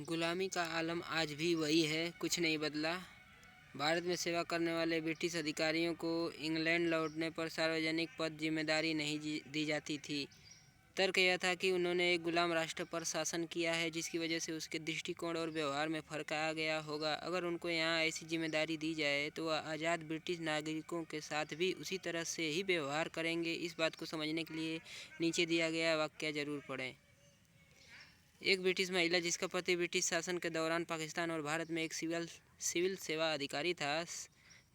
गुलामी का आलम आज भी वही है, कुछ नहीं बदला। भारत में सेवा करने वाले ब्रिटिश अधिकारियों को इंग्लैंड लौटने पर सार्वजनिक पद जिम्मेदारी नहीं दी जाती थी। तर्क यह था कि उन्होंने एक गुलाम राष्ट्र पर शासन किया है, जिसकी वजह से उसके दृष्टिकोण और व्यवहार में फ़र्क आ गया होगा। अगर उनको यहाँ ऐसी जिम्मेदारी दी जाए तो वह आज़ाद ब्रिटिश नागरिकों के साथ भी उसी तरह से ही व्यवहार करेंगे। इस बात को समझने के लिए नीचे दिया गया वाक्य जरूर पढ़ें। एक ब्रिटिश महिला जिसका पति ब्रिटिश शासन के दौरान पाकिस्तान और भारत में एक सिविल सेवा अधिकारी था।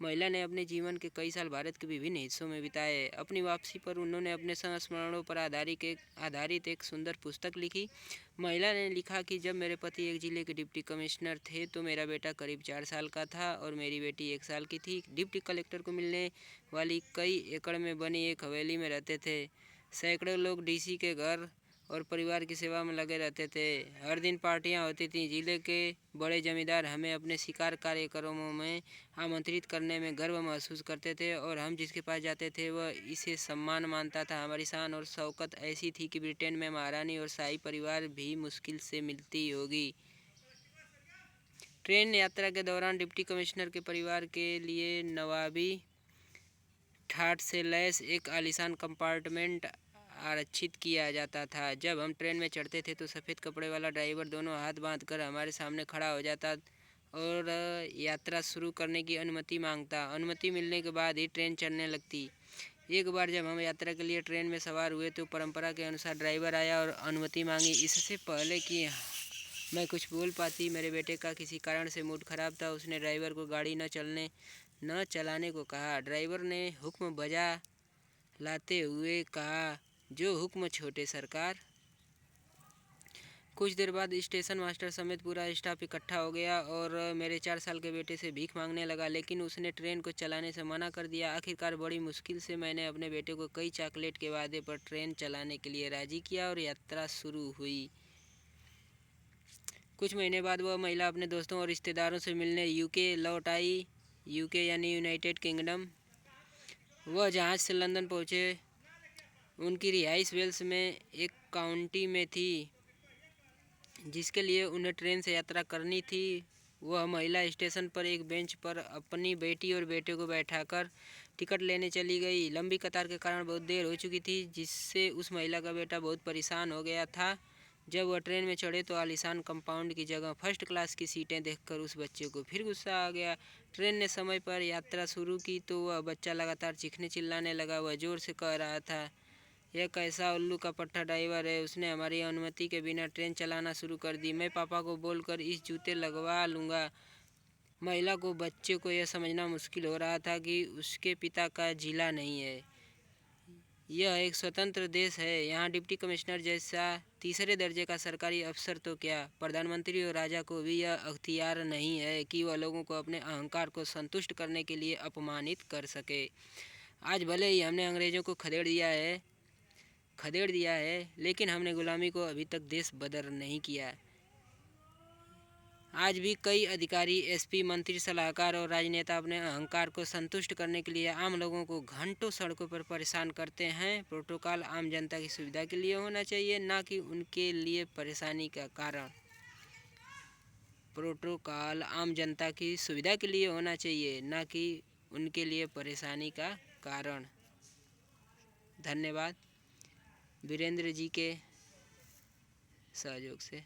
महिला ने अपने जीवन के कई साल भारत के विभिन्न हिस्सों में बिताए। अपनी वापसी पर उन्होंने अपने संस्मरणों पर आधारित एक सुंदर पुस्तक लिखी। महिला ने लिखा कि जब मेरे पति एक जिले के डिप्टी कमिश्नर थे तो मेरा बेटा करीब 4 साल का था और मेरी बेटी 1 साल की थी। डिप्टी कलेक्टर को मिलने वाली कई एकड़ में बनी एक हवेली में रहते थे। सैकड़ों लोग डीसी के घर और परिवार की सेवा में लगे रहते थे। हर दिन पार्टियां होती थीं। जिले के बड़े जमींदार हमें अपने शिकार कार्यक्रमों में आमंत्रित करने में गर्व महसूस करते थे और हम जिसके पास जाते थे वह इसे सम्मान मानता था। हमारी शान और शौकत ऐसी थी कि ब्रिटेन में महारानी और शाही परिवार भी मुश्किल से मिलती होगी। ट्रेन यात्रा के दौरान डिप्टी कमिश्नर के परिवार के लिए नवाबी ठाठ से लैस एक आलीशान कंपार्टमेंट आरक्षित किया जाता था। जब हम ट्रेन में चढ़ते थे तो सफ़ेद कपड़े वाला ड्राइवर दोनों हाथ बांधकर हमारे सामने खड़ा हो जाता और यात्रा शुरू करने की अनुमति मांगता। अनुमति मिलने के बाद ही ट्रेन चलने लगती। एक बार जब हम यात्रा के लिए ट्रेन में सवार हुए तो परंपरा के अनुसार ड्राइवर आया और अनुमति मांगी। इससे पहले कि मैं कुछ बोल पाती, मेरे बेटे का किसी कारण से मूड खराब था। उसने ड्राइवर को गाड़ी न चलाने को कहा। ड्राइवर ने हुक्म बजा लाते हुए कहा, जो हुक्म छोटे सरकार। कुछ देर बाद स्टेशन मास्टर समेत पूरा स्टाफ इकट्ठा हो गया और मेरे 4 साल के बेटे से भीख मांगने लगा, लेकिन उसने ट्रेन को चलाने से मना कर दिया। आखिरकार बड़ी मुश्किल से मैंने अपने बेटे को कई चॉकलेट के वादे पर ट्रेन चलाने के लिए राजी किया और यात्रा शुरू हुई। कुछ महीने बाद वह महिला अपने दोस्तों और रिश्तेदारों से मिलने यूके लौट आई। यूके यानी यूनाइटेड किंगडम। वह जहाज़ से लंदन पहुँचे। उनकी रिहाइश वेल्स में एक काउंटी में थी जिसके लिए उन्हें ट्रेन से यात्रा करनी थी। वह महिला स्टेशन पर एक बेंच पर अपनी बेटी और बेटे को बैठाकर टिकट लेने चली गई। लंबी कतार के कारण बहुत देर हो चुकी थी, जिससे उस महिला का बेटा बहुत परेशान हो गया था। जब वह ट्रेन में चढ़े तो आलीशान कंपाउंड की जगह फर्स्ट क्लास की सीटें देखकर उस बच्चे को फिर गुस्सा आ गया। ट्रेन ने समय पर यात्रा शुरू की तो वह बच्चा लगातार चीखने चिल्लाने लगा। वह जोर से कह रहा था, यह कैसा उल्लू का पट्टा ड्राइवर है, उसने हमारी अनुमति के बिना ट्रेन चलाना शुरू कर दी। मैं पापा को बोलकर इस जूते लगवा लूँगा। महिला को बच्चे को यह समझना मुश्किल हो रहा था कि उसके पिता का जिला नहीं है। यह एक स्वतंत्र देश है। यहाँ डिप्टी कमिश्नर जैसा तीसरे दर्जे का सरकारी अफसर तो क्या, प्रधानमंत्री और राजा को भी यह अख्तियार नहीं है कि वह लोगों को अपने अहंकार को संतुष्ट करने के लिए अपमानित कर सके। आज भले ही हमने अंग्रेज़ों को खदेड़ दिया है, लेकिन हमने गुलामी को अभी तक देश बदर नहीं किया। आज भी कई अधिकारी, एसपी, मंत्री, सलाहकार और राजनेता अपने अहंकार को संतुष्ट करने के लिए आम लोगों को घंटों सड़कों पर परेशान करते हैं। प्रोटोकॉल आम जनता की सुविधा के लिए होना चाहिए, ना कि उनके लिए परेशानी का कारण। प्रोटोकॉल आम जनता की सुविधा के लिए होना चाहिए, ना कि उनके लिए परेशानी का कारण। धन्यवाद। वीरेंद्र जी के सहयोग से।